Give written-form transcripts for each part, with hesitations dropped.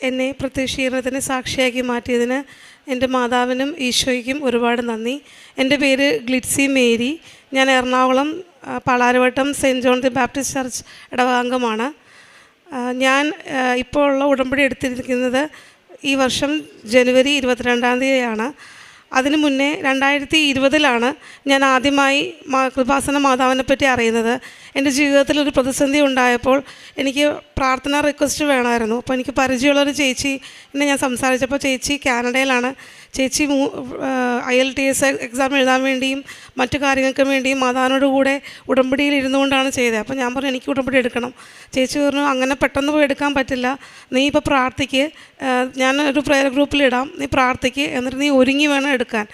എന്നെ പ്രത്യക്ഷീകരണത്തിന് സാക്ഷിയാക്കി മാറ്റിയതിന് എൻ്റെ മാതാവിനും ഈശോയ്ക്കും ഒരുപാട് നന്ദി. എൻ്റെ പേര് ഗ്ലിറ്റ്സി മേരി. ഞാൻ Ernakulam Palarivattom Saint John the Baptist Church ഇടവകാംഗമാണ്. ഞാൻ ഇപ്പോൾ ഉള്ള ഉടമ്പടി എടുത്തിരിക്കുന്നത് ഈ വർഷം ജനുവരി 22-ാം തീയതിയാണ്. അതിനു മുന്നേ 2020 ഞാൻ ആദ്യമായി കൃപാസന മാതാവിനെ പറ്റി അറിയുന്നത്. എൻ്റെ ജീവിതത്തിൽ ഒരു പ്രതിസന്ധി ഉണ്ടായപ്പോൾ എനിക്ക് പ്രാർത്ഥനാ റിക്വസ്റ്റ് വേണമായിരുന്നു. അപ്പോൾ എനിക്ക് പരിചയമുള്ളൊരു ചേച്ചി ഞാൻ സംസാരിച്ചപ്പോൾ ചേച്ചി കാനഡയിലാണ്. ചേച്ചി IELTS എക്സാം എഴുതാൻ വേണ്ടിയും മറ്റു കാര്യങ്ങൾക്ക് വേണ്ടിയും മാതാവിനോട് കൂടെ ഉടമ്പടിയിൽ ഇരുന്നുകൊണ്ടാണ് ചെയ്തത്. അപ്പോൾ ഞാൻ പറഞ്ഞു എനിക്ക് ഉടമ്പടി എടുക്കണം. ചേച്ചി പറഞ്ഞു അങ്ങനെ പെട്ടെന്ന് പോയി എടുക്കാൻ പറ്റില്ല, നീ ഇപ്പോൾ പ്രാർത്ഥിക്ക്, ഞാൻ ഒരു പ്രയർ ഗ്രൂപ്പിലിടാം, നീ പ്രാർത്ഥിക്ക്, എന്നിട്ട് നീ ഒരുങ്ങി വേണം എടുക്കാൻ.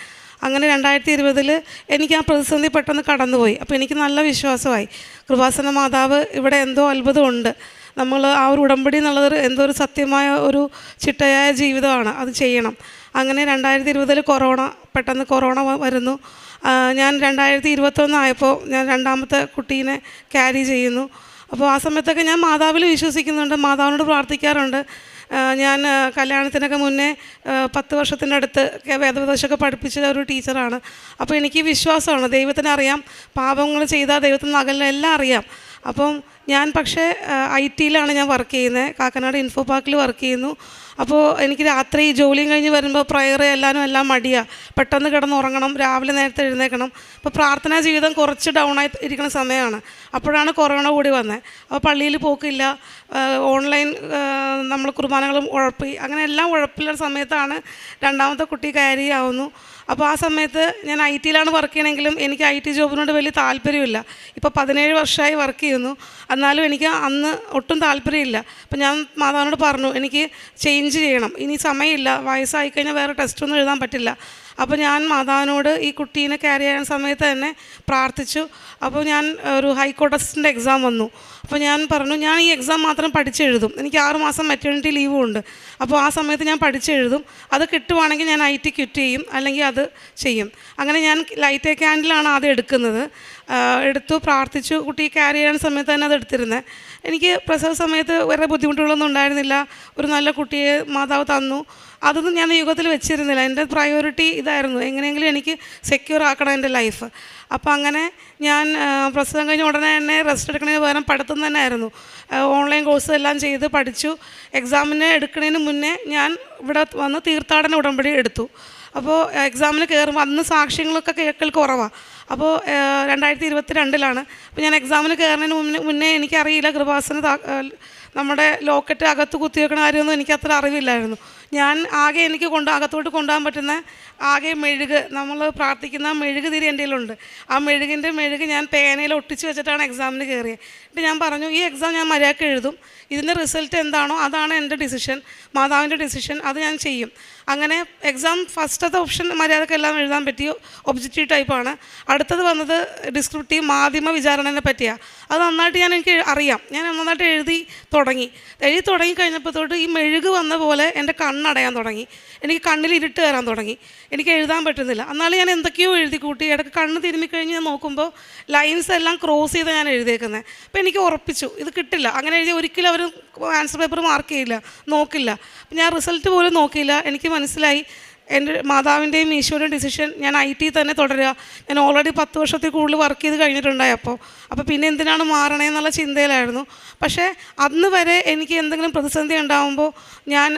അങ്ങനെ 2020 എനിക്ക് ആ പ്രതിസന്ധി പെട്ടെന്ന് കടന്നുപോയി. അപ്പോൾ എനിക്ക് നല്ല വിശ്വാസമായി, കൃപാസന മാതാവ് ഇവിടെ എന്തോ അത്ഭുതമുണ്ട്, നമ്മൾ ആ ഒരു ഉടമ്പടി എന്നുള്ളത് എന്തോ ഒരു സത്യമായ ഒരു ചിട്ടയായ ജീവിതമാണ്, അത് ചെയ്യണം. അങ്ങനെ 2020 പെട്ടെന്ന് കൊറോണ വരുന്നു. ഞാൻ 2021 ആയപ്പോൾ ഞാൻ രണ്ടാമത്തെ കുട്ടീനെ ക്യാരി ചെയ്യുന്നു. അപ്പോൾ ആ സമയത്തൊക്കെ ഞാൻ മാതാവിൽ വിശ്വസിക്കുന്നുണ്ട്, മാതാവിനോട് പ്രാർത്ഥിക്കാറുണ്ട്. ഞാൻ കല്യാണത്തിനൊക്കെ മുന്നേ 10 വർഷത്തിൻ്റെ അടുത്ത് വേദോപദേശമൊക്കെ പഠിപ്പിച്ച ഒരു ടീച്ചറാണ്. അപ്പോൾ എനിക്ക് വിശ്വാസമാണ്, ദൈവത്തിന് അറിയാം, പാപങ്ങൾ ചെയ്താൽ ദൈവത്തിന് അകലിൽ എല്ലാം അറിയാം. അപ്പം ഞാൻ പക്ഷേ IT-യിലാണ് ഞാൻ വർക്ക് ചെയ്യുന്നത്, കാക്കനാട് ഇൻഫോ പാർക്കിൽ വർക്ക് ചെയ്യുന്നു. അപ്പോൾ എനിക്ക് രാത്രി ജോലിയും കഴിഞ്ഞ് വരുമ്പോൾ പ്രയർ എല്ലാം മടിയാണ്, പെട്ടെന്ന് കിടന്നുറങ്ങണം, രാവിലെ നേരത്തെ എഴുന്നേൽക്കണം. അപ്പോൾ പ്രാർത്ഥനാ ജീവിതം കുറച്ച് ഡൗണായി ഇരിക്കുന്ന സമയമാണ്. അപ്പോഴാണ് കൊറോണ കൂടി വന്നത്. അപ്പോൾ പള്ളിയിൽ പോക്കില്ല, ഓൺലൈൻ നമ്മൾ കുർബാനകളും ഉഴപ്പി, അങ്ങനെ എല്ലാം ഉഴപ്പിലുള്ള സമയത്താണ് രണ്ടാമത്തെ കുട്ടി ക്യാരി ആവുന്നു. അപ്പോൾ ആ സമയത്ത് ഞാൻ IT-യിലാണ് വർക്ക് ചെയ്യണമെങ്കിലും എനിക്ക് IT ജോബിനോട് വലിയ താല്പര്യമില്ല. ഇപ്പോൾ 17 വർഷമായി വർക്ക് ചെയ്യുന്നു, എന്നാലും എനിക്ക് അന്ന് ഒട്ടും താല്പര്യമില്ല. അപ്പോൾ ഞാൻ മാതാവിനോട് പറഞ്ഞു എനിക്ക് ചേഞ്ച് ചെയ്യണം, ഇനി സമയമില്ല, വയസ്സായി കഴിഞ്ഞാൽ വേറെ ടെസ്റ്റൊന്നും എഴുതാൻ പറ്റില്ല. അപ്പോൾ ഞാൻ മാതാവിനോട് ഈ കുട്ടീനെ ക്യാരി ചെയ്യാൻ സമയത്ത് തന്നെ പ്രാർത്ഥിച്ചു. അപ്പോൾ ഞാൻ ഒരു ഹൈക്കോർട്ട് അസിസ്റ്റൻ്റ് എക്സാം വന്നു. അപ്പോൾ ഞാൻ പറഞ്ഞു ഞാൻ ഈ എക്സാം മാത്രം പഠിച്ചെഴുതും, എനിക്ക് 6 മാസം മെറ്റേണിറ്റി ലീവും ഉണ്ട്. അപ്പോൾ ആ സമയത്ത് ഞാൻ പഠിച്ചെഴുതും, അത് കിട്ടുവാണെങ്കിൽ ഞാൻ IT ക്വിറ്റ് ചെയ്യും, അല്ലെങ്കിൽ അത് ചെയ്യും. അങ്ങനെ ഞാൻ ലൈറ്റ് ക്യാൻഡിലാണ് ആദ്യം എടുക്കുന്നത്. എടുത്തു, പ്രാർത്ഥിച്ചു. കുട്ടി ക്യാരി ചെയ്യാൻ സമയത്ത് തന്നെ അത് എടുത്തിരുന്നത്. എനിക്ക് പ്രസവ സമയത്ത് വേറെ ബുദ്ധിമുട്ടുകളൊന്നും ഉണ്ടായിരുന്നില്ല, ഒരു നല്ല കുട്ടിയെ മാതാവ് തന്നു. അതൊന്നും ഞാൻ യുഗത്തിൽ വെച്ചിരുന്നില്ല, എൻ്റെ പ്രയോറിറ്റി ഇതായിരുന്നു, എങ്ങനെയെങ്കിലും എനിക്ക് സെക്യൂർ ആക്കണം എൻ്റെ ലൈഫ്. അപ്പോൾ അങ്ങനെ ഞാൻ പ്രസവം കഴിഞ്ഞ ഉടനെ തന്നെ റെസ്റ്റ് എടുക്കണതിന് പകരം പഠിത്തം തന്നെ ആയിരുന്നു. ഓൺലൈൻ കോഴ്സ് എല്ലാം ചെയ്ത് പഠിച്ചു. എക്സാമിന് എടുക്കുന്നതിന് മുന്നേ ഞാൻ ഇവിടെ വന്ന് തീർത്ഥാടന ഉടമ്പടി എടുത്തു. അപ്പോൾ എക്സാമിന് കയറുമ്പോൾ അന്ന് സാക്ഷ്യങ്ങളൊക്കെ കേൾക്കൽ കുറവാണ്. അപ്പോൾ 2022 അപ്പോൾ ഞാൻ എക്സാമിന് കയറുന്നതിന് മുന്നേ എനിക്കറിയില്ല കൃപാസന നമ്മുടെ ലോക്കറ്റ് അകത്ത് കുത്തിവെക്കണ കാര്യമൊന്നും എനിക്കത്ര അറിവില്ലായിരുന്നു. ഞാൻ ആകെ എനിക്ക് അകത്തോട്ട് കൊണ്ടുപോകാൻ പറ്റുന്ന ആകെ മെഴുക്, നമ്മൾ പ്രാർത്ഥിക്കുന്ന മെഴുക് തിരി എൻ്റെ കയ്യിലുണ്ട്. ആ മെഴുക് ഞാൻ പേനയിൽ ഒട്ടിച്ച് വെച്ചിട്ടാണ് എക്സാമിന് കയറിയത്. എന്നിട്ട് ഞാൻ പറഞ്ഞു ഈ എക്സാം ഞാൻ മര്യാദയ്ക്ക് എഴുതും, ഇതിൻ്റെ റിസൾട്ട് എന്താണോ അതാണ് എൻ്റെ ഡിസിഷൻ, മാതാവിൻ്റെ ഡിസിഷൻ, അത് ഞാൻ ചെയ്യും. അങ്ങനെ എക്സാം ഫസ്റ്റത്തെ ഓപ്ഷൻ മര്യാദയ്ക്ക് എല്ലാം എഴുതാൻ പറ്റി, ഒബ്ജക്റ്റീവ് ടൈപ്പാണ്. അടുത്തത് വന്നത് ഡിസ്ക്രിപ്റ്റീവ് മാധ്യമ വിചാരണനെ പറ്റിയാണ്. അത് നന്നായിട്ട് എനിക്ക് അറിയാം, ഞാൻ നന്നായിട്ട് എഴുതി തുടങ്ങി കഴിഞ്ഞപ്പോൾ തൊട്ട് ഈ മെഴുക് വന്ന പോലെ എൻ്റെ കണ്ണടയാൻ തുടങ്ങി, എനിക്ക് കണ്ണിൽ ഇരുട്ട് കയറാൻ തുടങ്ങി, എനിക്ക് എഴുതാൻ പറ്റുന്നില്ല. എന്നാലും ഞാൻ എന്തൊക്കെയോ എഴുതി കൂട്ടി, ഇടയ്ക്ക് കണ്ണ് തിരുമ്മിക്കഴിഞ്ഞ് ഞാൻ നോക്കുമ്പോൾ ലൈൻസ് എല്ലാം ക്രോസ് ചെയ്ത് ഞാൻ എഴുതിയേക്കുന്നത്. അപ്പോൾ എനിക്ക് ഉറപ്പിച്ചു ഇത് കിട്ടില്ല, അങ്ങനെ എഴുതി ഒരിക്കലും അവർ ആൻസർ പേപ്പർ മാർക്ക് ചെയ്യില്ല, നോക്കില്ല. ഞാൻ റിസൾട്ട് പോലും നോക്കിയില്ല. എനിക്ക് മനസ്സിലായി എൻ്റെ മാതാവിൻ്റെയും ഈശോയുടെയും ഡിസിഷൻ ഞാൻ IT തന്നെ തുടരുക. ഞാൻ ഓൾറെഡി 10 വർഷത്തിൽ കൂടുതൽ വർക്ക് ചെയ്ത് കഴിഞ്ഞിട്ടുണ്ടായി. അപ്പോൾ പിന്നെ എന്തിനാണ് മാറണേന്നുള്ള ചിന്തയിലായിരുന്നു. പക്ഷേ അന്ന് വരെ എനിക്ക് എന്തെങ്കിലും പ്രതിസന്ധി ഉണ്ടാകുമ്പോൾ ഞാൻ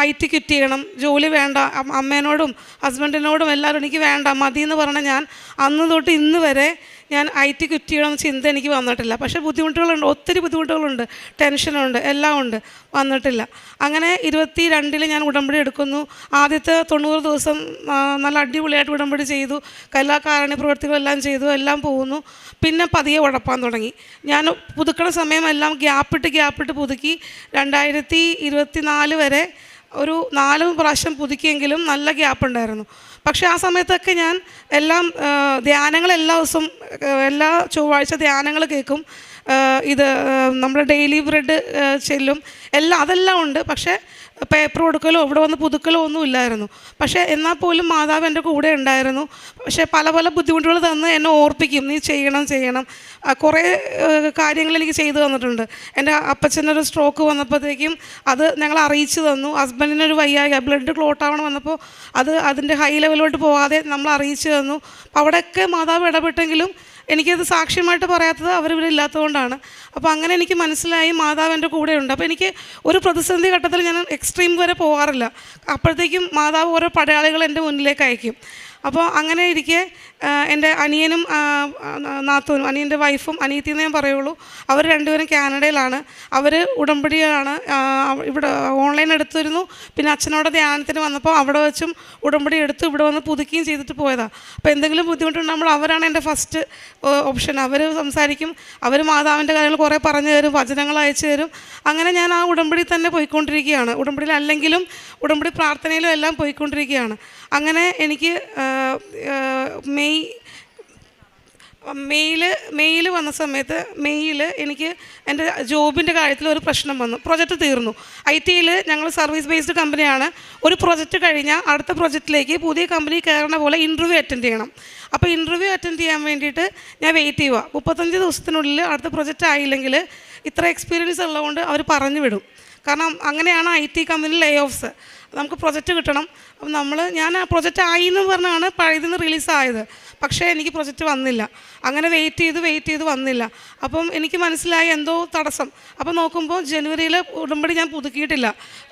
IT ക്വിറ്റ് ചെയ്യണം, ജോലി വേണ്ട, അമ്മേനോടും ഹസ്ബൻഡിനോടും എല്ലാവരും എനിക്ക് വേണ്ട മതി എന്ന് പറഞ്ഞാൽ ഞാൻ അന്ന് തൊട്ട് ഇന്ന് വരെ ഞാൻ IT ക്വിറ്റ് ചെയ്യണമെന്ന് ചിന്ത എനിക്ക് വന്നിട്ടില്ല. പക്ഷേ ബുദ്ധിമുട്ടുകളുണ്ട്, ഒത്തിരി ബുദ്ധിമുട്ടുകളുണ്ട്, ടെൻഷനുണ്ട്, എല്ലാം ഉണ്ട്, വന്നിട്ടില്ല. അങ്ങനെ 22 ഞാൻ ഉടമ്പടി എടുക്കുന്നു. ആദ്യത്തെ 90 ദിവസം നല്ല അടിപൊളിയായിട്ട് ഉടമ്പടി ചെയ്തു, എല്ലാ കാരുണ്യ പ്രവൃത്തികളെല്ലാം ചെയ്തു, എല്ലാം പോകുന്നു. പിന്നെ പതിയെ ഉഴപ്പാൻ തുടങ്ങി. ഞാൻ പുതുക്കണ സമയമെല്ലാം ഗ്യാപ്പിട്ട് പുതുക്കി 2024 വരെ ഒരു 4 പ്രാവശ്യം പുതുക്കിയെങ്കിലും നല്ല ഗ്യാപ്പ് ഉണ്ടായിരുന്നു. പക്ഷേ ആ സമയത്തൊക്കെ ഞാൻ ധ്യാനങ്ങൾ എല്ലാ ദിവസവും എല്ലാ ചൊവ്വാഴ്ച ധ്യാനങ്ങൾ കേൾക്കും, ഇത് നമ്മുടെ ഡെയിലി ബ്രെഡ് ചെല്ലും, അതെല്ലാം ഉണ്ട്. പക്ഷേ പേപ്പർ കൊടുക്കലോ ഇവിടെ വന്ന് പുതുക്കലോ ഒന്നും ഇല്ലായിരുന്നു. പക്ഷേ എന്നാൽ പോലും മാതാവ് എൻ്റെ കൂടെ ഉണ്ടായിരുന്നു. പക്ഷേ പല പല ബുദ്ധിമുട്ടുകൾ തന്ന് എന്നെ ഓർപ്പിക്കും, നീ ചെയ്യണം. കുറേ കാര്യങ്ങൾ എനിക്ക് ചെയ്തു തന്നിട്ടുണ്ട്. എൻ്റെ അപ്പച്ചനൊരു സ്ട്രോക്ക് വന്നപ്പോഴത്തേക്കും അത് ഞങ്ങൾ അറിയിച്ചു തന്നു. ഹസ്ബൻഡിനൊരു വയ്യായ്ക, ബ്ലഡ് ക്ലോട്ട് ആവണം വന്നപ്പോൾ അതിൻ്റെ ഹൈ ലെവലിലോട്ട് പോകാതെ നമ്മൾ അറിയിച്ചു തന്നു. അപ്പോൾ അവിടെയൊക്കെ മാതാവ് ഇടപെട്ടെങ്കിലും എനിക്കത് സാക്ഷ്യമായിട്ട് പറയാത്തത് അവരിവിടെ ഇല്ലാത്തതുകൊണ്ടാണ്. അപ്പോൾ അങ്ങനെ എനിക്ക് മനസ്സിലായി മാതാവ് എൻ്റെ കൂടെയുണ്ട്. അപ്പോൾ എനിക്ക് ഒരു പ്രതിസന്ധി ഘട്ടത്തിൽ ഞാൻ എക്സ്ട്രീം വരെ പോകാറില്ല. അപ്പോഴത്തേക്കും മാതാവ് ഓരോ പടയാളികൾ എൻ്റെ മുന്നിലേക്ക് അയക്കും. അപ്പോൾ അങ്ങനെ ഇരിക്കെ എൻ്റെ അനിയനും നാത്തൂനും, അനിയൻ്റെ വൈഫും അനിയത്തിയെന്ന് ഞാൻ പറയുള്ളൂ, അവർ രണ്ടുപേരും കാനഡയിലാണ്. അവർ ഉടമ്പടിയാണ് ഇവിടെ ഓൺലൈൻ എടുത്തിരുന്നു. പിന്നെ അച്ഛനോട് ധ്യാനത്തിന് വന്നപ്പോൾ അവിടെ വെച്ചും ഉടമ്പടി എടുത്ത് ഇവിടെ വന്ന് പുതുക്കുകയും ചെയ്തിട്ട് പോയതാണ്. അപ്പോൾ എന്തെങ്കിലും ബുദ്ധിമുട്ടുണ്ടാകുമ്പോൾ അവരാണ് എൻ്റെ ഫസ്റ്റ് ഓപ്ഷൻ. അവർ സംസാരിക്കും, അവർ മാതാവിൻ്റെ കാര്യങ്ങൾ കുറേ പറഞ്ഞു തരും, വചനങ്ങൾ അയച്ചു തരും. അങ്ങനെ ഞാൻ ആ ഉടമ്പടി തന്നെ പോയിക്കൊണ്ടിരിക്കുകയാണ്. ഉടമ്പടിയിൽ അല്ലെങ്കിലും ഉടമ്പടി പ്രാർത്ഥനയിലും എല്ലാം പോയിക്കൊണ്ടിരിക്കുകയാണ്. അങ്ങനെ എനിക്ക് മെയ്യിൽ വന്ന സമയത്ത് എനിക്ക് എൻ്റെ ജോബിൻ്റെ കാര്യത്തിൽ ഒരു പ്രശ്നം വന്നു. പ്രൊജക്റ്റ് തീർന്നു. IT-യിൽ ഞങ്ങൾ സർവീസ് ബേസ്ഡ് കമ്പനിയാണ്. ഒരു പ്രൊജക്റ്റ് കഴിഞ്ഞാൽ അടുത്ത പ്രൊജക്റ്റിലേക്ക് പുതിയ കമ്പനി കയറുന്ന പോലെ ഇൻ്റർവ്യൂ അറ്റൻഡ് ചെയ്യണം. അപ്പോൾ ഇൻ്റർവ്യൂ അറ്റൻഡ് ചെയ്യാൻ വേണ്ടിയിട്ട് ഞാൻ വെയിറ്റ് ചെയ്യുക. 35 ദിവസത്തിനുള്ളിൽ അടുത്ത പ്രൊജക്റ്റ് ആയില്ലെങ്കിൽ ഇത്ര എക്സ്പീരിയൻസ് ഉള്ളതുകൊണ്ട് അവർ പറഞ്ഞു വിടും. കാരണം അങ്ങനെയാണ് IT കമ്പനിയിൽ ലേ ഓഫ്സ്. നമുക്ക് പ്രൊജക്റ്റ് കിട്ടണം. അപ്പം ഞാൻ ആ പ്രൊജക്റ്റ് ആയി എന്ന് പറഞ്ഞാണ് പഴയതിൽ റിലീസായത്. പക്ഷേ എനിക്ക് പ്രൊജക്റ്റ് വന്നില്ല. അങ്ങനെ വെയിറ്റ് ചെയ്ത് വന്നില്ല. അപ്പം എനിക്ക് മനസ്സിലായി എന്തോ തടസ്സം. അപ്പോൾ നോക്കുമ്പോൾ ജനുവരിയിൽ ഉടമ്പടി ഞാൻ പുതുക്കിയിട്ടില്ല.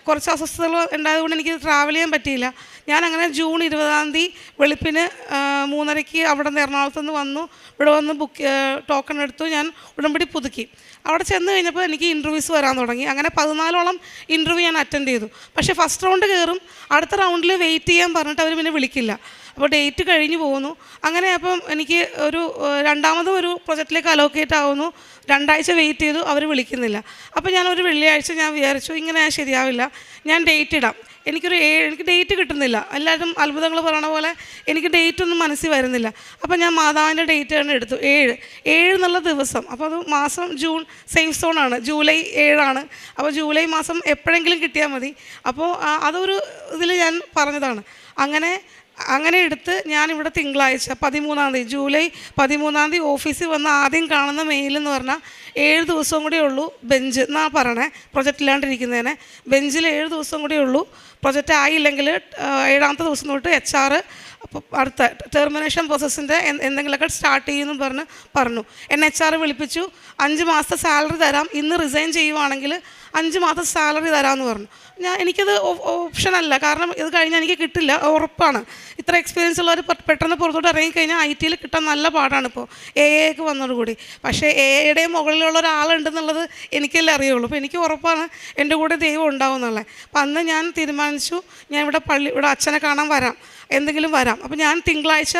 കുറച്ച് അസ്വസ്ഥതകൾ ഉണ്ടായതുകൊണ്ട് എനിക്ക് ട്രാവൽ ചെയ്യാൻ പറ്റിയില്ല. ഞാൻ അങ്ങനെ ജൂൺ 20 വെളുപ്പിന് 3:30 അവിടെ നിന്ന് എറണാകുളത്ത് നിന്ന് വന്നു. ഇവിടെ വന്ന് ടോക്കൺ എടുത്തു. ഞാൻ ഉടമ്പടി പുതുക്കി. അവിടെ ചെന്ന് കഴിഞ്ഞപ്പോൾ എനിക്ക് ഇൻ്റർവ്യൂസ് വരാൻ തുടങ്ങി. അങ്ങനെ 14ഓളം ഇൻ്റർവ്യൂ ഞാൻ അറ്റൻഡ് ചെയ്തു. പക്ഷേ ഫസ്റ്റ് റൗണ്ട് കയറും, അടുത്ത റൗണ്ടിൽ വെയിറ്റ് ചെയ്യാൻ പറഞ്ഞിട്ട് അവർ പിന്നെ വിളിക്കില്ല. അപ്പോൾ ഡേറ്റ് കഴിഞ്ഞ് പോകുന്നു. അങ്ങനെ അപ്പം എനിക്ക് രണ്ടാമതും ഒരു പ്രൊജക്റ്റിലേക്ക് അലോക്കേറ്റ് ആവുന്നു. 2 ആഴ്ച വെയിറ്റ് ചെയ്തു, അവർ വിളിക്കുന്നില്ല. അപ്പോൾ ഞാനൊരു വെള്ളിയാഴ്ച ഞാൻ വിചാരിച്ചു ഇങ്ങനെ ശരിയാവില്ല, ഞാൻ ഡേറ്റ് ഇടാം. എനിക്ക് ഡേറ്റ് കിട്ടുന്നില്ല. എല്ലാവരും അത്ഭുതങ്ങൾ പറയണ പോലെ എനിക്ക് ഡേറ്റ് ഒന്നും മനസ്സിൽ വരുന്നില്ല. അപ്പോൾ ഞാൻ മാതാവിൻ്റെ ഡേറ്റ് തന്നെ എടുത്തു. 7 എന്നുള്ള ദിവസം. അപ്പോൾ അത് മാസം ജൂൺ സേഫ് സോണാണ്, ജൂലൈ 7 അപ്പോൾ ജൂലൈ മാസം എപ്പോഴെങ്കിലും കിട്ടിയാൽ മതി. അപ്പോൾ അതൊരു ഇതിൽ ഞാൻ പറഞ്ഞതാണ്. അങ്ങനെ എടുത്ത് ഞാനിവിടെ തിങ്കളാഴ്ച 13 ജൂലൈ 13 ഓഫീസിൽ വന്ന് ആദ്യം കാണുന്ന മെയിലെന്ന് പറഞ്ഞാൽ 7 ദിവസം കൂടെ ഉള്ളൂ ബെഞ്ച് എന്നാ പറയണേ. പ്രൊജക്റ്റില്ലാണ്ടിരിക്കുന്നതിനെ ബെഞ്ചിൽ 7 ദിവസം കൂടെ ഉള്ളൂ. പ്രൊജക്റ്റ് ആയില്ലെങ്കിൽ 7ാമത്തെ ദിവസം തൊട്ട് HR അടുത്ത ടെർമിനേഷൻ പ്രോസസ്സിൻ്റെ എന്തെങ്കിലുമൊക്കെ സ്റ്റാർട്ട് ചെയ്യുമെന്ന് പറഞ്ഞു. എന്നെ HR വിളിപ്പിച്ചു. 5 മാസത്തെ സാലറി തരാം, ഇന്ന് റിസൈൻ ചെയ്യുവാണെങ്കിൽ 5 മാസത്തെ സാലറി തരാമെന്ന് പറഞ്ഞു. എനിക്കത് ഓപ്ഷനല്ല, കാരണം ഇത് കഴിഞ്ഞാൽ എനിക്ക് കിട്ടില്ല, ഉറപ്പാണ്. ഇത്ര എക്സ്പീരിയൻസ് ഉള്ളവർ പെട്ടെന്ന് പുറത്തോട്ട് ഇറങ്ങിക്കഴിഞ്ഞാൽ IT-യിൽ കിട്ടാൻ നല്ല പാടാണ്. ഇപ്പോൾ AI വന്നതോടുകൂടി. പക്ഷേ AI-യുടെ മുകളിലുള്ള ഒരാളുണ്ടെന്നുള്ളത് എനിക്കല്ലേ അറിയുള്ളൂ. അപ്പോൾ എനിക്ക് ഉറപ്പാണ് എൻ്റെ കൂടെ ദൈവം ഉണ്ടാവും എന്നുള്ളത്. അപ്പം അന്ന് ഞാൻ തീരുമാനിച്ചു, ഞാൻ ഇവിടെ അച്ഛനെ കാണാൻ വരാം, എന്തെങ്കിലും വരാം. അപ്പോൾ ഞാൻ തിങ്കളാഴ്ച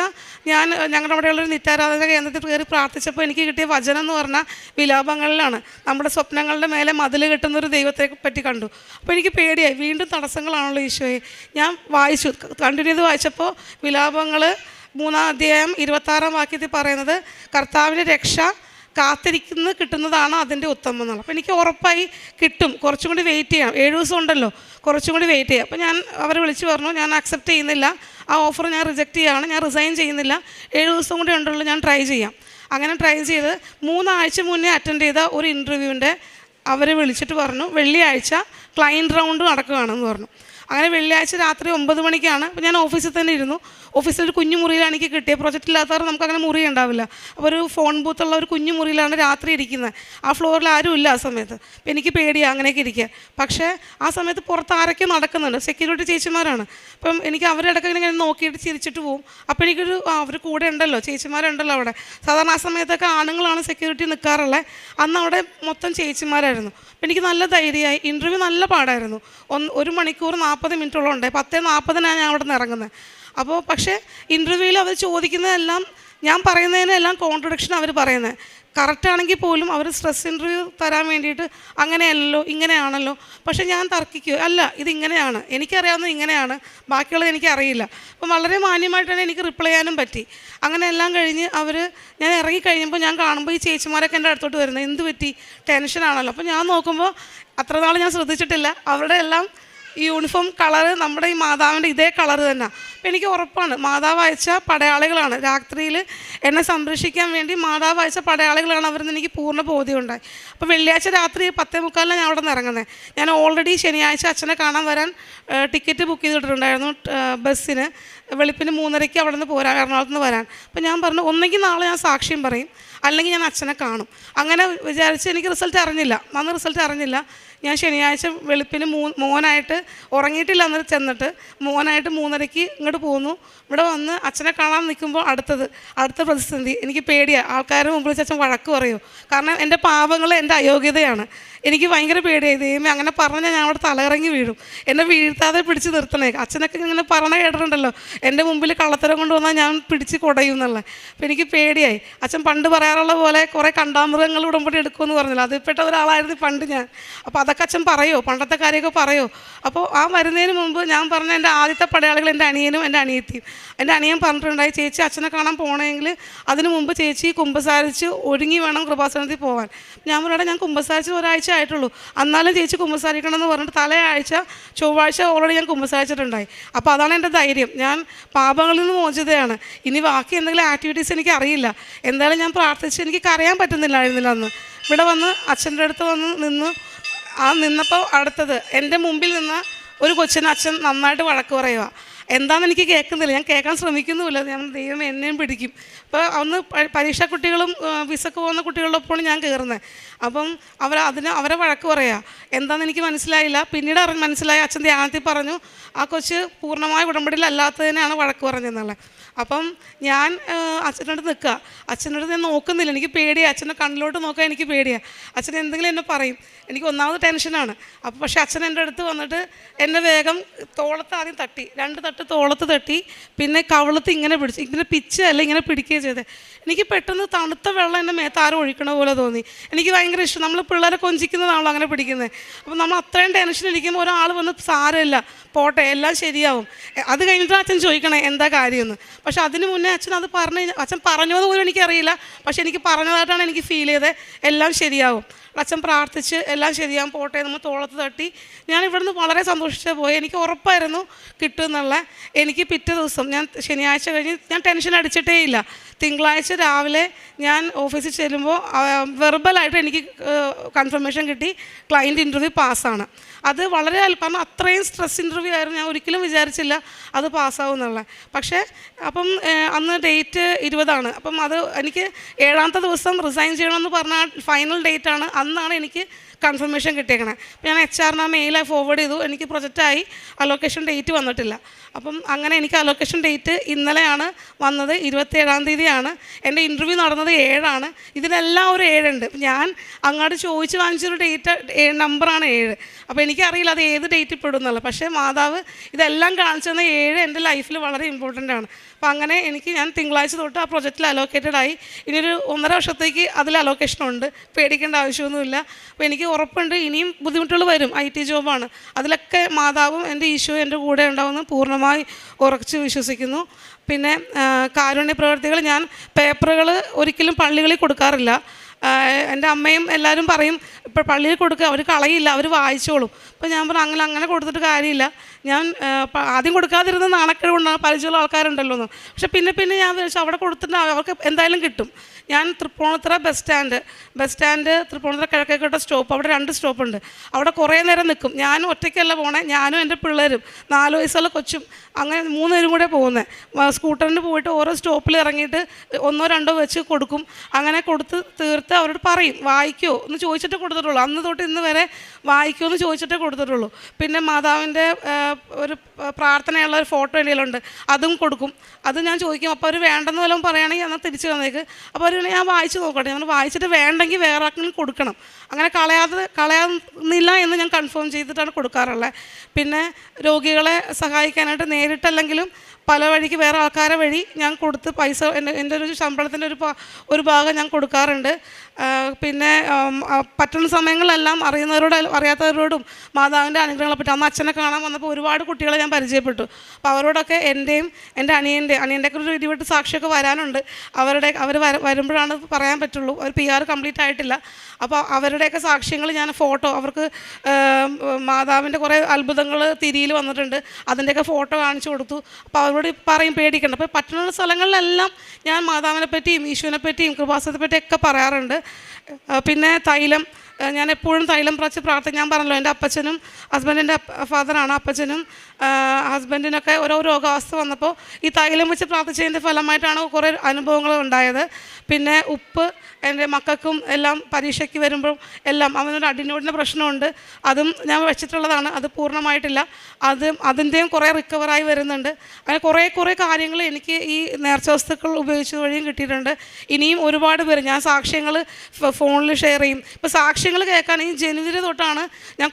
ഞങ്ങളുടെ അവിടെയുള്ളൊരു നിത്യാരാധന കേന്ദ്രത്തിൽ കയറി പ്രാർത്ഥിച്ചപ്പോൾ എനിക്ക് കിട്ടിയ വചനം എന്ന് പറഞ്ഞാൽ വിലാപങ്ങളിലാണ്. നമ്മുടെ സ്വപ്നങ്ങളുടെ മേലെ മതിൽ കെട്ടുന്നൊരു ദൈവത്തെ പറ്റി കണ്ടു. അപ്പോൾ എനിക്ക് പേടിയായി, വീണ്ടും തടസ്സങ്ങളാണല്ലോ ഈശോയെ. ഞാൻ വായിച്ചു, കണ്ടിന്യൂ ചെയ്ത് വായിച്ചപ്പോൾ വിലാപങ്ങൾ 3-ാം അധ്യായം 26-ാം വാക്യത്തിൽ പറയുന്നത് കർത്താവിൻ്റെ രക്ഷ കിട്ടുന്നതാണ് അതിൻ്റെ ഉത്തമം എന്നുള്ളത്. അപ്പോൾ എനിക്ക് ഉറപ്പായി കിട്ടും. കുറച്ചും കൂടി വെയിറ്റ് ചെയ്യാം, 7 ദിവസം ഉണ്ടല്ലോ, കുറച്ചും കൂടി വെയിറ്റ് ചെയ്യാം. അപ്പോൾ ഞാൻ അവരെ വിളിച്ച് പറഞ്ഞു, ഞാൻ അക്സെപ്റ്റ് ചെയ്യുന്നില്ല, ആ ഓഫർ ഞാൻ റിജക്റ്റ് ചെയ്യുകയാണ്, ഞാൻ റിസൈൻ ചെയ്യുന്നില്ല, 7 ദിവസം കൂടി ഉണ്ടല്ലോ, ഞാൻ ട്രൈ ചെയ്യാം. അങ്ങനെ ട്രൈ ചെയ്ത് 3 ആഴ്ച മുന്നേ അറ്റൻഡ് ചെയ്ത ഒരു ഇൻ്റർവ്യൂവിൻ്റെ അവരെ വിളിച്ചിട്ട് പറഞ്ഞു വെള്ളിയാഴ്ച ക്ലയൻറ്റ് റൗണ്ട് നടക്കുകയാണെന്ന് പറഞ്ഞു. അങ്ങനെ വെള്ളിയാഴ്ച രാത്രി 9 മണിക്കാണ്. അപ്പോൾ ഞാൻ ഓഫീസിൽ തന്നെ ഇരുന്നു. ഓഫീസിലൊരു കുഞ്ഞു മുറിയിലാണ് എനിക്ക് കിട്ടിയത്. പ്രൊജക്റ്റ് ഇല്ലാത്തവർ നമുക്കങ്ങനെ മുറി ഉണ്ടാവില്ല. അപ്പോൾ ഒരു ഫോൺ ബൂത്തുള്ള ഒരു കുഞ്ഞു മുറിയിലാണ് രാത്രി ഇരിക്കുന്നത്. ആ ഫ്ലോറിൽ ആരും ഇല്ല ആ സമയത്ത്. അപ്പോൾ എനിക്ക് പേടിയാണ് അങ്ങനെയൊക്കെ ഇരിക്കുക. പക്ഷേ ആ സമയത്ത് പുറത്ത് ആരൊക്കെ നടക്കുന്നുണ്ട്, സെക്യൂരിറ്റി ചേച്ചിമാരാണ്. അപ്പം എനിക്ക് അവരുടെ ഇടയ്ക്ക് ഇങ്ങനെ നോക്കിയിട്ട് ചിരിച്ചിട്ട് പോകും. അപ്പോൾ എനിക്കൊരു അവർ കൂടെ ഉണ്ടല്ലോ, ചേച്ചിമാരുണ്ടല്ലോ അവിടെ. സാധാരണ ആ സമയത്തൊക്കെ ആണുങ്ങളാണ് സെക്യൂരിറ്റി നിൽക്കാറുള്ളത്. അന്ന് അവിടെ മൊത്തം ചേച്ചിമാരായിരുന്നു. അപ്പോൾ എനിക്ക് നല്ല ധൈര്യമായി. ഇൻ്റർവ്യൂ നല്ല പാടായിരുന്നു. 1 മണിക്കൂർ 40 മിനിറ്റോളം ഉണ്ട്. 10:40 ഞാൻ അവിടെ നിന്ന് ഇറങ്ങുന്നത്. അപ്പോൾ പക്ഷേ ഇൻ്റർവ്യൂവിൽ അവർ ചോദിക്കുന്നതെല്ലാം ഞാൻ പറയുന്നതിനെല്ലാം കോൺട്രഡിക്ഷൻ അവർ പറയുന്നത്. കറക്റ്റാണെങ്കിൽ പോലും അവർ സ്ട്രെസ് ഇൻ്റർവ്യൂ തരാൻ വേണ്ടിയിട്ട് അങ്ങനെയല്ലല്ലോ ഇങ്ങനെയാണല്ലോ. പക്ഷേ ഞാൻ തർക്കിക്കുക, അല്ല ഇതിങ്ങനെയാണ്, എനിക്കറിയാവുന്നത് ഇങ്ങനെയാണ്, ബാക്കിയുള്ളത് എനിക്കറിയില്ല. അപ്പം വളരെ മാന്യമായിട്ട് തന്നെ എനിക്ക് റിപ്ലൈ ചെയ്യാനും പറ്റി. അങ്ങനെ എല്ലാം കഴിഞ്ഞ് ഞാൻ ഇറങ്ങിക്കഴിയുമ്പോൾ ഞാൻ കാണുമ്പോൾ ഈ ചേച്ചിമാരൊക്കെ എൻ്റെ അടുത്തോട്ട് വരുന്നത്, എന്ത് പറ്റി, ടെൻഷനാണല്ലോ. അപ്പോൾ ഞാൻ നോക്കുമ്പോൾ അത്ര നാൾ ഞാൻ ശ്രദ്ധിച്ചിട്ടില്ല, അവരുടെ എല്ലാം ഈ യൂണിഫോം കളറ് നമ്മുടെ ഈ മാതാവിൻ്റെ ഇതേ കളറ് തന്നെ. അപ്പോൾ എനിക്ക് ഉറപ്പാണ് മാതാവ് അയച്ച പടയാളികളാണ്, രാത്രിയിൽ എന്നെ സംരക്ഷിക്കാൻ വേണ്ടി മാതാവ് അയച്ച പടയാളികളാണ് അവരെന്ന് എനിക്ക് പൂർണ്ണ ബോധ്യമുണ്ടായി. അപ്പോൾ വെള്ളിയാഴ്ച രാത്രി 10:45 ഞാൻ അവിടെ നിന്ന് ഇറങ്ങുന്നത്. ഞാൻ ഓൾറെഡി ശനിയാഴ്ച അച്ഛനെ കാണാൻ വരാൻ ടിക്കറ്റ് ബുക്ക് ചെയ്തിട്ടുണ്ടായിരുന്നു ബസ്സിന്. വെളുപ്പിന് 3:30 അവിടെ നിന്ന് പോരാൻ, എറണാകുളത്ത് നിന്ന് വരാൻ. അപ്പോൾ ഞാൻ പറഞ്ഞു ഒന്നെങ്കിൽ നാളെ ഞാൻ സാക്ഷ്യം പറയും, അല്ലെങ്കിൽ ഞാൻ അച്ഛനെ കാണും. അങ്ങനെ വിചാരിച്ച് എനിക്ക് റിസൾട്ട് അറിഞ്ഞില്ല, അന്ന് റിസൾട്ട് അറിഞ്ഞില്ല. ഞാൻ ശനിയാഴ്ച വെളുപ്പിന് മോനായിട്ട് ഉറങ്ങിയിട്ടില്ല അന്ന് ചെന്നിട്ട് മോനായിട്ട് 3:30 ഇങ്ങോട്ട് പോന്നു. ഇവിടെ വന്ന് അച്ഛനെ കാണാൻ നിൽക്കുമ്പോൾ അടുത്ത പ്രതിസന്ധി എനിക്ക് പേടിയാണ്. ആൾക്കാരുടെ മുമ്പിൽ വെച്ച് അച്ഛൻ വഴക്ക് പറയുമോ, കാരണം എൻ്റെ പാപങ്ങൾ എൻ്റെ അയോഗ്യതയാണ്. എനിക്ക് ഭയങ്കര പേടിയായി. ദൈവമേ അങ്ങനെ പറഞ്ഞാൽ ഞാൻ അവിടെ തലയിറങ്ങി വീഴും, എന്നെ വീഴ്ത്താതെ പിടിച്ച് നിർത്തണേ. അച്ഛനൊക്കെ ഇങ്ങനെ പറഞ്ഞ കേട്ടിട്ടുണ്ടല്ലോ, എൻ്റെ മുമ്പിൽ കള്ളത്തരം കൊണ്ടുവന്നാൽ ഞാൻ പിടിച്ച് കുടയും എന്നുള്ളത്. അപ്പോൾ എനിക്ക് പേടിയായി. അച്ഛൻ പണ്ട് പറയാറുള്ള പോലെ കുറേ കണ്ടാമൃഗങ്ങൾ ഉടമ്പടി എടുക്കുമെന്ന് പറഞ്ഞില്ല, അതിൽപ്പെട്ട ഒരാളായിരുന്നു പണ്ട് ഞാൻ. അപ്പോൾ അതൊക്കെ അച്ഛൻ പറയുമോ, പണ്ടത്തെ കാര്യമൊക്കെ പറയുമോ? അപ്പോൾ ആ വരുന്നതിന് മുമ്പ് ഞാൻ പറഞ്ഞ എൻ്റെ ആദ്യത്തെ പടയാളികൾ എൻ്റെ അനിയനും എൻ്റെ അനിയത്തിയും. എൻ്റെ അനിയൻ പറഞ്ഞിട്ടുണ്ടായി, ചേച്ചി അച്ഛനെ കാണാൻ പോകണമെങ്കിൽ അതിന് മുമ്പ് ചേച്ചി കുമ്പസാരിച്ച് ഒരുങ്ങി വേണം കൃപാസനത്തിൽ പോകാൻ. ഞാൻ പറഞ്ഞാൽ ഞാൻ കുമ്പസാരിച്ച് ഒരാഴ്ച ആയിട്ടുള്ളൂ, എന്നാലും ചേച്ചി കുമ്പസാരിക്കണം എന്ന് പറഞ്ഞിട്ട് തലയാഴ്ച ചൊവ്വാഴ്ച ഓൾറെഡി ഞാൻ കുമ്പസാരിച്ചിട്ടുണ്ടായി. അപ്പോൾ അതാണ് എൻ്റെ ധൈര്യം. ഞാൻ പാപങ്ങളിൽ നിന്ന് മോചിതയാണ്. ഇനി ബാക്കി എന്തെങ്കിലും ആക്ടിവിറ്റീസ് എനിക്ക് അറിയില്ല. എന്തായാലും ഞാൻ പ്രാർത്ഥിച്ച് എനിക്ക് കരയാൻ പറ്റുന്നില്ലായിരുന്നില്ല അന്ന്. ഇവിടെ വന്ന് അച്ഛൻ്റെ അടുത്ത് വന്ന് നിന്നപ്പോൾ അടുത്തത് എൻ്റെ മുമ്പിൽ നിന്ന ഒരു കൊച്ചിനെ അച്ഛൻ നന്നായിട്ട് വഴക്ക് പറയുക. എന്താണെന്ന് എനിക്ക് കേൾക്കുന്നില്ല, ഞാൻ കേൾക്കാൻ ശ്രമിക്കുന്നുമില്ല. ഞാൻ ദൈവം എന്നെയും പിടിക്കും. അപ്പോൾ അന്ന് പരീക്ഷാ കുട്ടികളും വിസക്ക് പോകുന്ന കുട്ടികളുടെ ഒപ്പമാണ് ഞാൻ കയറുന്നത്. അപ്പം അവരെ വഴക്ക് പറയുക. എന്താണെന്ന് എനിക്ക് മനസ്സിലായില്ല. പിന്നീട് മനസ്സിലായി, അച്ഛൻ ധ്യാനത്തിൽ പറഞ്ഞു ആ കൊച്ച് പൂർണ്ണമായ ഉടമ്പടിയിലല്ലാത്തതിനാണ് വഴക്ക് പറഞ്ഞതെന്നുള്ളത്. അപ്പം ഞാൻ അച്ഛനോട് നിൽക്കുക, അച്ഛനോട് ഞാൻ നോക്കുന്നില്ല, എനിക്ക് പേടിയാണ്. അച്ഛനെ കണ്ണിലോട്ട് നോക്കാൻ എനിക്ക് പേടിയാണ്. അച്ഛൻ എന്തെങ്കിലും എന്നെ പറയും, എനിക്ക് ഒന്നാമത് ടെൻഷനാണ്. അപ്പോൾ പക്ഷേ അച്ഛൻ എൻ്റെ അടുത്ത് വന്നിട്ട് എന്നെ വേഗം തോളത്ത് ആദ്യം തട്ടി, 2 തട്ട് തോളത്ത് തട്ടി, പിന്നെ കവിളത്ത് ഇങ്ങനെ പിടിച്ച്, ഇങ്ങനെ പിച്ചല്ല ഇങ്ങനെ പിടിക്കുകയും ചെയ്തത്. എനിക്ക് പെട്ടെന്ന് തണുത്ത വെള്ളം എൻ്റെ മേത്താരം ഒഴിക്കണ പോലെ തോന്നി. എനിക്ക് ഭയങ്കര ഇഷ്ടം. നമ്മൾ പിള്ളേരെ കൊഞ്ചിക്കുന്നതാണല്ലോ അങ്ങനെ പിടിക്കുന്നത്. അപ്പം നമ്മൾ അത്രയും ടെൻഷൻ ഇരിക്കുമ്പോൾ ഒരാൾ വന്ന് സാരമില്ല പോട്ടെ എല്ലാം ശരിയാവും. അത് കഴിഞ്ഞിട്ട് അച്ഛൻ ചോദിക്കണേ എന്താ കാര്യമെന്ന്. പക്ഷെ അതിന് മുന്നേ അച്ഛൻ അത് അച്ഛൻ പറഞ്ഞത് പോലും എനിക്കറിയില്ല. പക്ഷെ എനിക്ക് പറഞ്ഞതായിട്ടാണ് എനിക്ക് ഫീൽ ചെയ്തത് എല്ലാം ശരിയാവും. അച്ഛൻ പ്രാർത്ഥിച്ച് എല്ലാം ശരിയാകും പോട്ടെ നമ്മൾ തോളത്ത് തട്ടി. ഞാൻ ഇവിടുന്ന് വളരെ സന്തോഷിച്ച് പോയി. എനിക്ക് ഉറപ്പായിരുന്നു കിട്ടുമെന്നുള്ള. എനിക്ക് പിറ്റേ ദിവസം ഞാൻ ശനിയാഴ്ച കഴിഞ്ഞ് ഞാൻ ടെൻഷൻ അടിച്ചിട്ടേ ഇല്ല. തിങ്കളാഴ്ച രാവിലെ ഞാൻ ഓഫീസിൽ ചെല്ലുമ്പോൾ വെർബലായിട്ട് എനിക്ക് കൺഫർമേഷൻ കിട്ടി, ക്ലയൻറ്റ് ഇൻ്റർവ്യൂ പാസ്സാണ്. അത് വളരെ കാരണം അത്രയും സ്ട്രെസ് ഇൻ്റർവ്യൂ ആയിരുന്നു. ഞാൻ ഒരിക്കലും വിചാരിച്ചില്ല അത് പാസ്സാവും എന്നുള്ളത്. പക്ഷേ അപ്പം അന്ന് ഡേറ്റ് 20 അപ്പം അത് എനിക്ക് 7ാമത്തെ ദിവസം റിസൈൻ ചെയ്യണമെന്ന് പറഞ്ഞ ഫൈനൽ ഡേറ്റാണ്. അന്നാണ് എനിക്ക് കൺഫർമേഷൻ കിട്ടിയേക്കണേ. ഞാൻ HR മെയിലായി ഫോർവേഡ് ചെയ്തു. എനിക്ക് പ്രൊജക്റ്റായി, അലോക്കേഷൻ ഡേറ്റ് വന്നിട്ടില്ല. അപ്പം അങ്ങനെ എനിക്ക് അലോക്കേഷൻ ഡേറ്റ് ഇന്നലെയാണ് വന്നത്, 27-ാം തീയതിയാണ്. എൻ്റെ ഇൻ്റർവ്യൂ നടന്നത് 7 ഇതിനെല്ലാം ഒരു 7 ഉണ്ട്. ഞാൻ അങ്ങോട്ട് ചോദിച്ച് വാങ്ങിച്ചൊരു ഡേറ്റ് നമ്പറാണ് 7. അപ്പോൾ എനിക്കറിയില്ല അത് ഏത് ഡേറ്റിൽ പെടും എന്നുള്ളത്. പക്ഷേ മാതാവ് ഇതെല്ലാം കാണിച്ചു തന്ന 7 എൻ്റെ ലൈഫിൽ വളരെ ഇമ്പോർട്ടൻ്റ് ആണ്. അപ്പോൾ അങ്ങനെ ഞാൻ തിങ്കളാഴ്ച തൊട്ട് ആ പ്രൊജക്റ്റിൽ അലോക്കേറ്റഡായി. ഇനിയൊരു 1.5 വർഷത്തേക്ക് അതിൽ അലോക്കേഷനുണ്ട്, പേടിക്കേണ്ട ആവശ്യമൊന്നുമില്ല. അപ്പോൾ എനിക്ക് ഉറപ്പുണ്ട് ഇനിയും ബുദ്ധിമുട്ടുകൾ വരും. IT ജോബാണ്, അതിലൊക്കെ മാതാവും എൻ്റെ ഈശോയും എൻ്റെ കൂടെ ഉണ്ടാവുമെന്ന് പൂർണ്ണമായി ഉറച്ച് വിശ്വസിക്കുന്നു. പിന്നെ കാരുണ്യ പ്രവർത്തികൾ ഞാൻ പേപ്പറുകൾ ഒരിക്കലും പള്ളികളിൽ കൊടുക്കാറില്ല. എൻ്റെ അമ്മയും എല്ലാവരും പറയും ഇപ്പോൾ പള്ളിയിൽ കൊടുക്കുക, അവർ കളയില്ല, അവർ വായിച്ചോളും. അപ്പോൾ ഞാൻ പറഞ്ഞു അങ്ങനെ കൊടുത്തിട്ട് കാര്യമില്ല. ഞാൻ ആദ്യം കൊടുക്കാതിരുന്ന നാണക്കേട് കൊണ്ടാണ്, പരിചയമുള്ള ആൾക്കാരുണ്ടല്ലോ എന്ന്. പക്ഷെ പിന്നെ ഞാൻ വിചാരിച്ചു അവിടെ കൊടുത്തിട്ട് അവർക്ക് എന്തായാലും കിട്ടും. ഞാൻ Tripunithura bus stand Tripunithura Kizhakkekotta stop, അവിടെ 2 സ്റ്റോപ്പുണ്ട്. അവിടെ കുറേ നേരം നിൽക്കും. ഞാനും ഒറ്റയ്ക്കല്ല പോണേ, ഞാനും എൻ്റെ പിള്ളേരും 4 വയസ്സുള്ള കൊച്ചും, അങ്ങനെ 3 പേരും കൂടെ പോകുന്നത്. സ്കൂട്ടറിന് പോയിട്ട് ഓരോ സ്റ്റോപ്പിൽ ഇറങ്ങിയിട്ട് 1 or 2 വെച്ച് കൊടുക്കും. അങ്ങനെ കൊടുത്ത് തീർത്ത് അവരോട് പറയും വായിക്കുമോ എന്ന് ചോദിച്ചിട്ടേ കൊടുത്തിട്ടുള്ളൂ. അന്ന് തൊട്ട് ഇന്ന് വരെ വായിക്കുമോ എന്ന് ചോദിച്ചിട്ടേ കൊടുത്തിട്ടുള്ളൂ. പിന്നെ മാതാവിൻ്റെ ഒരു പ്രാർത്ഥനയുള്ള ഒരു ഫോട്ടോ എന്തെങ്കിലുമുണ്ട്, അതും കൊടുക്കും. അത് ഞാൻ ചോദിക്കും. അപ്പോൾ അവർ വേണ്ടെന്ന് വല്ലതും പറയുകയാണെങ്കിൽ എന്നാൽ തിരിച്ച് വന്നേക്ക്. അപ്പോൾ അവർ ഞാൻ വായിച്ച് നോക്കട്ടെ, ഞാൻ വായിച്ചിട്ട് വേണ്ടെങ്കിൽ വേറെ ആർക്കെങ്കിലും കൊടുക്കണം. അങ്ങനെ കളയാന്നില്ല എന്ന് ഞാൻ കൺഫേം ചെയ്തിട്ടാണ് കൊടുക്കാറുള്ളത്. പിന്നെ രോഗികളെ സഹായിക്കാനായിട്ട് നേരിട്ടല്ലെങ്കിലും പല വഴിക്ക് വേറെ ആൾക്കാരെ വഴി ഞാൻ കൊടുത്ത് പൈസ എൻ്റെ ഒരു ശമ്പളത്തിൻ്റെ ഒരു ഭാഗം ഞാൻ കൊടുക്കാറുണ്ട്. പിന്നെ പറ്റുന്ന സമയങ്ങളിലെല്ലാം അറിയുന്നവരോടും അറിയാത്തവരോടും മാതാവിൻ്റെ അനുഗ്രഹങ്ങളെ പറ്റി. അന്ന് അച്ഛനെ കാണാൻ വന്നപ്പോൾ ഒരുപാട് കുട്ടികളെ ഞാൻ പരിചയപ്പെട്ടു. അപ്പോൾ അവരോടൊക്കെ എൻ്റെയും എൻ്റെ അനിയൻ്റെയൊക്കെ ഒരു 28 സാക്ഷിയൊക്കെ വരാനുണ്ട്. അവർ വരുമ്പോഴാണ് പറയാൻ പറ്റുള്ളൂ. അവർ PR കംപ്ലീറ്റ് ആയിട്ടില്ല. അപ്പോൾ അവരുടെയൊക്കെ സാക്ഷ്യങ്ങൾ ഞാൻ ഫോട്ടോ, അവർക്ക് മാതാവിൻ്റെ കുറേ അത്ഭുതങ്ങൾ തിരിയിൽ വന്നിട്ടുണ്ട്, അതിൻ്റെയൊക്കെ ഫോട്ടോ കാണിച്ചു കൊടുത്തു. അപ്പോൾ അവരോട് പറയും പേടിക്കണ്ട. അപ്പോൾ പറ്റുന്ന സ്ഥലങ്ങളിലെല്ലാം ഞാൻ മാതാവിനെ പറ്റിയും ഈശോനെ പറ്റിയും കൃപാസനത്തെ പറ്റിയൊക്കെ പറയാറുണ്ട്. പിന്നെ തൈലം, ഞാൻ എപ്പോഴും തൈലം പ്രാർത്ഥിക്കും. ഞാൻ പറഞ്ഞല്ലോ, എൻ്റെ അപ്പച്ചനും ഹസ്ബൻഡിൻ്റെ ഫാദറാണ്. അപ്പച്ചനും ഹസ്ബൻഡിനൊക്കെ ഓരോ രോഗാവസ്ഥ വന്നപ്പോൾ ഈ തൈലം വെച്ച് പ്രാർത്ഥിച്ചതിൻ്റെ ഫലമായിട്ടാണ് കുറേ അനുഭവങ്ങൾ ഉണ്ടായത്. പിന്നെ ഉപ്പ്, എൻ്റെ മക്കൾക്കും എല്ലാം പരീക്ഷയ്ക്ക് വരുമ്പോൾ എല്ലാം അവനൊരു അഡിനോയിഡിൻ്റെ പ്രശ്നമുണ്ട്. അതും ഞാൻ വെച്ചിട്ടുള്ളതാണ്, അത് പൂർണ്ണമായിട്ടില്ല. അതിൻ്റെയും കുറേ റിക്കവറായി വരുന്നുണ്ട്. അങ്ങനെ കുറേ കാര്യങ്ങൾ എനിക്ക് ഈ നേർച്ച വസ്തുക്കൾ ഉപയോഗിച്ചത് വഴിയും കിട്ടിയിട്ടുണ്ട്. ഇനിയും ഒരുപാട് പേര്, ഞാൻ സാക്ഷ്യങ്ങൾ ഫോണിൽ ഷെയർ ചെയ്യും. ഇപ്പോൾ സാക്ഷ്യങ്ങൾ കേൾക്കാൻ ഈ ജനുവരി തൊട്ടാണ് ഞാൻ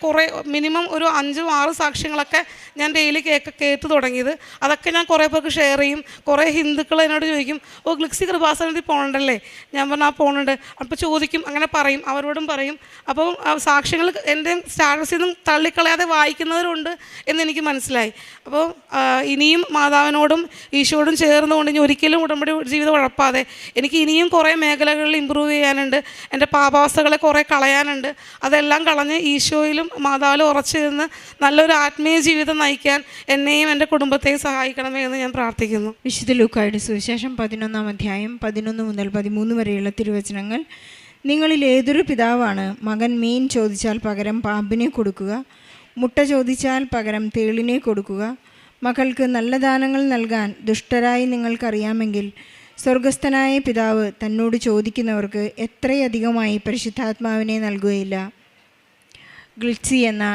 മിനിമം ഒരു 5-6 സാക്ഷ്യങ്ങളൊക്കെ ഞാൻ ഡെയിലി കേട്ട് തുടങ്ങിയത്. അതൊക്കെ ഞാൻ കുറേ പേർക്ക് ഷെയർ ചെയ്യും. കുറേ ഹിന്ദുക്കൾ എന്നോട് ചോദിക്കും, ഗ്ലിറ്റ്സി കൃപാസനത്തിൽ പോകണ്ടല്ലേ? ഞാൻ പറഞ്ഞാൽ പോകുന്നുണ്ട്. അപ്പോൾ ചോദിക്കും, അങ്ങനെ പറയും, അവരോടും പറയും. അപ്പോൾ സാക്ഷ്യങ്ങൾ എൻ്റെ സ്റ്റാറ്റസിൽ നിന്നും തള്ളിക്കളയാതെ വായിക്കുന്നവരുണ്ട് എന്നെനിക്ക് മനസ്സിലായി. അപ്പോൾ ഇനിയും മാതാവിനോടും ഈശോയോടും ചേർന്നുകൊണ്ട് ഇനി ഒരിക്കലും ഉടമ്പടി ജീവിതം ഉഴപ്പാതെ എനിക്ക് ഇനിയും കുറേ മേഖലകളിൽ ഇമ്പ്രൂവ് ചെയ്യാനുണ്ട്. എൻ്റെ പാപാവസ്ഥകളെ കുറേ കളയാനുണ്ട്. അതെല്ലാം കളഞ്ഞ് ഈശോയിലും മാതാവിലും ഉറച്ചു നിന്ന് നല്ലൊരു ആത്മീയ ജീവിതം നയിക്കാൻ എന്നെയും എൻ്റെ കുടുംബത്തെയും സഹായിക്കണമേ എന്ന് ഞാൻ പ്രാർത്ഥിക്കുന്നു. വിശുദ്ധ ലൂക്കായുടെ സുവിശേഷം 11-ാം അധ്യായം 11 മുതൽ 13 വരെയുള്ള തിരുവചനങ്ങൾ. നിങ്ങളിൽ ഏതൊരു പിതാവാണ് മകൻ മീൻ ചോദിച്ചാൽ പകരം പാമ്പിനെ കൊടുക്കുക, മുട്ട ചോദിച്ചാൽ പകരം തേളിനെ കൊടുക്കുക? മക്കൾക്ക് നല്ല ദാനങ്ങൾ നൽകാൻ ദുഷ്ടരായി നിങ്ങൾക്കറിയാമെങ്കിൽ സ്വർഗസ്ഥനായ പിതാവ് തന്നോട് ചോദിക്കുന്നവർക്ക് എത്രയധികമായി പരിശുദ്ധാത്മാവിനെ നൽകുകയില്ല. ഗ്ലിറ്റ്സി എന്ന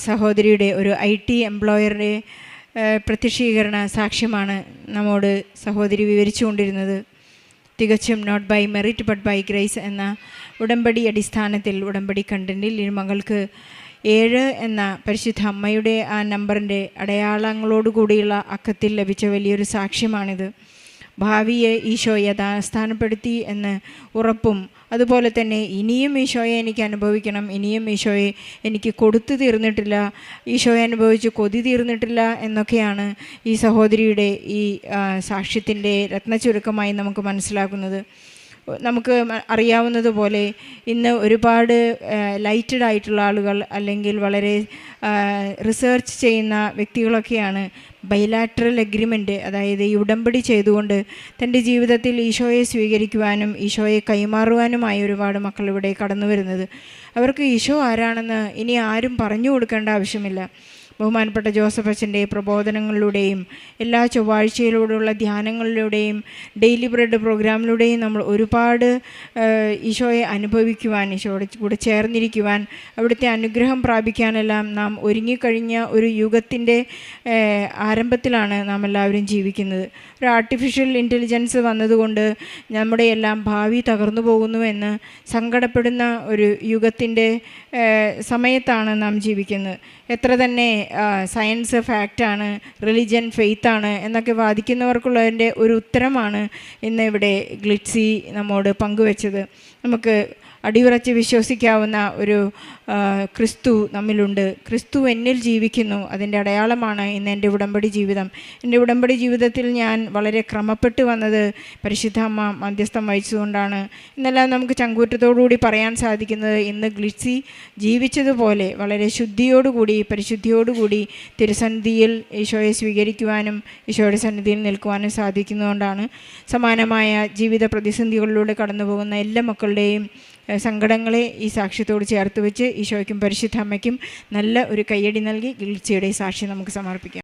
സഹോദരിയുടെ ഒരു IT എംപ്ലോയറുടെ പ്രത്യക്ഷീകരണ സാക്ഷ്യമാണ് നമ്മോട് സഹോദരി വിവരിച്ചുകൊണ്ടിരുന്നത്. തികച്ചും not by merit but by grace എന്ന ഉടമ്പടി അടിസ്ഥാനത്തിൽ, ഉടമ്പടി കണ്ടൻറ്റിൽ ഈ മകൾക്ക് 7 എന്ന പരിശുദ്ധ അമ്മയുടെ ആ നമ്പറിൻ്റെ അടയാളങ്ങളോടുകൂടിയുള്ള അക്കത്തിൽ ലഭിച്ച വലിയൊരു സാക്ഷ്യമാണിത്. ഭാവിയെ ഈശോ യഥാസ്ഥാനപ്പെടുത്തി എന്ന് ഉറപ്പും, അതുപോലെ തന്നെ ഇനിയും ഈശോയെ എനിക്ക് അനുഭവിക്കണം, ഇനിയും ഈശോയെ എനിക്ക് കൊടുത്തു തീർന്നിട്ടില്ല, ഈശോയെ അനുഭവിച്ച് കൊതി തീർന്നിട്ടില്ല എന്നൊക്കെയാണ് ഈ സഹോദരിയുടെ ഈ സാക്ഷ്യത്തിൻ്റെ രത്നചുരുക്കമായി നമുക്ക് മനസ്സിലാക്കുന്നത്. നമുക്ക് അറിയാവുന്നതുപോലെ ഇന്ന് ഒരുപാട് ലൈറ്റഡ് ആയിട്ടുള്ള ആളുകൾ അല്ലെങ്കിൽ വളരെ റിസർച്ച് ചെയ്യുന്ന വ്യക്തികളൊക്കെയാണ് ബൈലാറ്ററൽ എഗ്രിമെൻറ്റ്, അതായത് ഈ ഉടമ്പടി ചെയ്തുകൊണ്ട് തൻ്റെ ജീവിതത്തിൽ ഈശോയെ സ്വീകരിക്കുവാനും ഈശോയെ കൈമാറുവാനുമായി ഒരുപാട് മക്കൾ ഇവിടെ കടന്നു വരുന്നത്. അവർക്ക് ഈശോ ആരാണെന്ന് ഇനി ആരും പറഞ്ഞു കൊടുക്കേണ്ട ആവശ്യമില്ല. ബഹുമാനപ്പെട്ട ജോസഫ് അച്ഛൻ്റെ പ്രബോധനങ്ങളിലൂടെയും എല്ലാ ചൊവ്വാഴ്ചയിലൂടെയുള്ള ധ്യാനങ്ങളിലൂടെയും ഡെയിലി ബ്രെഡ് പ്രോഗ്രാമിലൂടെയും നമ്മൾ ഒരുപാട് ഈശോയെ അനുഭവിക്കുവാൻ, ഈശോയുടെ കൂടെ ചേർന്നിരിക്കുവാൻ, അവിടുത്തെ അനുഗ്രഹം പ്രാപിക്കാനെല്ലാം നാം ഒരുങ്ങിക്കഴിഞ്ഞ ഒരു യുഗത്തിൻ്റെ ആരംഭത്തിലാണ് നാം എല്ലാവരും ജീവിക്കുന്നത്. ഒരു ആർട്ടിഫിഷ്യൽ ഇൻ്റലിജൻസ് വന്നതുകൊണ്ട് നമ്മുടെ എല്ലാം ഭാവി തകർന്നു പോകുന്നുവെന്ന് സങ്കടപ്പെടുന്ന ഒരു യുഗത്തിൻ്റെ സമയത്താണ് നാം ജീവിക്കുന്നത്. എത്ര തന്നെ സയൻസ് ഫാക്റ്റാണ്, റിലിജൻ ഫെയ്ത്താണ് എന്നൊക്കെ വാദിക്കുന്നവർക്കുള്ളതിൻ്റെ ഒരു ഉത്തരമാണ് ഇന്ന് ഇവിടെ ഗ്ലിറ്റ്സി നമ്മോട് പങ്കുവെച്ചത്. നമുക്ക് അടിയുറച്ച് വിശ്വസിക്കാവുന്ന ഒരു ക്രിസ്തു നമ്മിലുണ്ട്. ക്രിസ്തു എന്നിൽ ജീവിക്കുന്നു. അതിൻ്റെ അടയാളമാണ് ഇന്ന് എൻ്റെ ഉടമ്പടി ജീവിതം. എൻ്റെ ഉടമ്പടി ജീവിതത്തിൽ ഞാൻ വളരെ ക്രമപ്പെട്ട് വന്നത് പരിശുദ്ധ അമ്മ മധ്യസ്ഥം വഹിച്ചുകൊണ്ടാണ്. ഇന്നെല്ലാം നമുക്ക് ചങ്കൂറ്റത്തോടുകൂടി പറയാൻ സാധിക്കുന്നത് ഇന്ന് ഗ്ലിറ്റ്സി ജീവിച്ചതുപോലെ വളരെ ശുദ്ധിയോടുകൂടി പരിശുദ്ധിയോടുകൂടി തിരുസന്നിധിയിൽ ഈശോയെ സ്വീകരിക്കുവാനും ഈശോയുടെ സന്നിധിയിൽ നിൽക്കുവാനും സാധിക്കുന്നതുകൊണ്ടാണ്. സമാനമായ ജീവിത പ്രതിസന്ധികളിലൂടെ കടന്നു പോകുന്ന എല്ലാ മക്കളുടെയും സങ്കടങ്ങളെ ഈ സാക്ഷ്യത്തോട് ചേർത്ത് വെച്ച് ഈശോയ്ക്കും പരിശുദ്ധ അമ്മയ്ക്കും നല്ല ഒരു കയ്യടി നൽകി ഗ്ലിറ്റ്സിയുടെ സാക്ഷ്യം നമുക്ക് സമർപ്പിക്കാം.